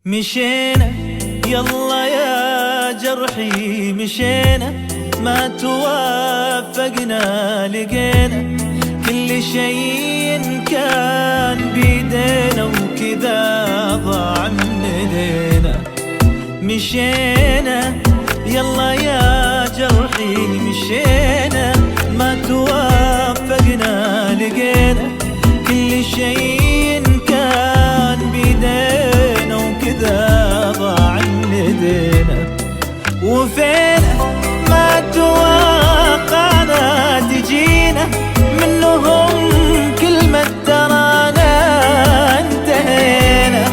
مشينا يلا يا جرحي مشينا، ما توافقنا لقينا كل شيء كان بيدينا وكذا ضاع من ايدينا. مشينا يلا يا جرحي مشينا، ما توافقنا لقينا كل شيء كان بيدينا وكذا ضاع من ايدينا. وفينا ما توقعنا تجينا منهم كلمة ترانا انتهينا.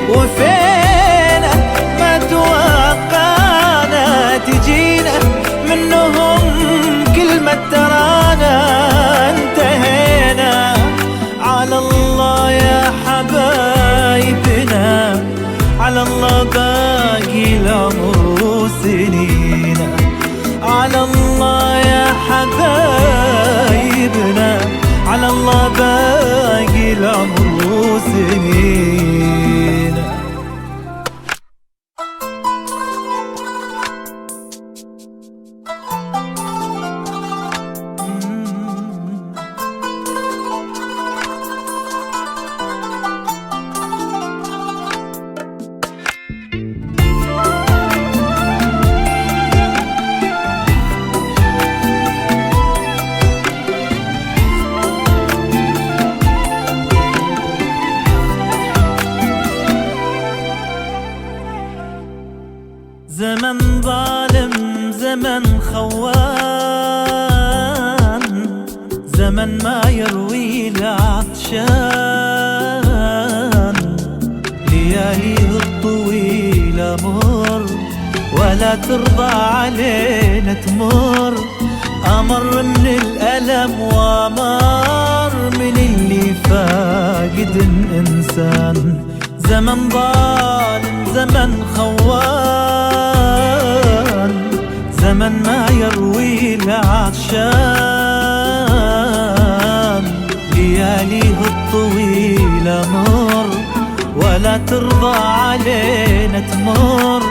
وفينا ما توقعنا تجينا منهم كلمة ترانا انتهينا. على الله يا حبايبنا، على الله باقي العمر سنينا. على الله يا حبايبنا، على الله باقي العمر سنينا. زمن ظالم زمن خوان، زمن ما يروي العطشان. لياليه الطويلة مر ولا ترضى علينا تمر. أمر من الألم وأمر من اللي فاقد إنسان. زمن ظالم زمن خوان، زمن ما يروي العطشان. لياليه الطويلة مر ولا ترضى علينا تمر.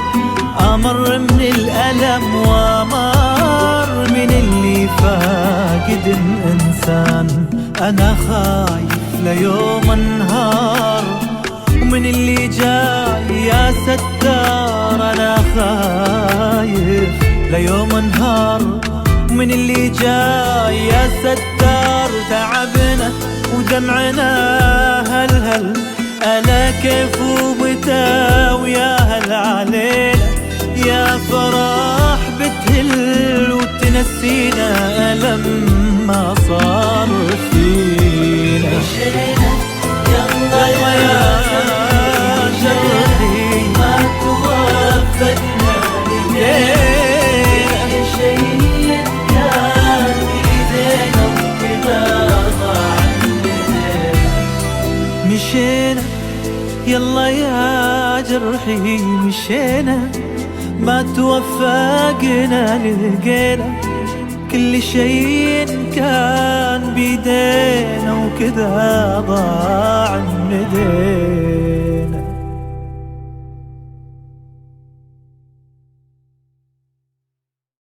أمر من الألم وأمر من اللي فاقد إنسان. أنا خايف ليوم النهار ومن اللي جاي يا ستار. أنا خايف ليوم نهار ومن اللي جاي يا ستار. تعبنا ودمعنا هل ألا كيف وبتا ويا هل علينا. يا فرح بتهل وتنسينا ألم ما صار فينا. مشينا يلا يا جرحي ما توافقنا لقينا كل شيء كان بيدينا وكذا ضاع من ايدينا. مشينا يلا يا جرحي مشينا، ما توفقنا لقينا كل شيء كان بيدينا وكذا ضاع من ايدينا.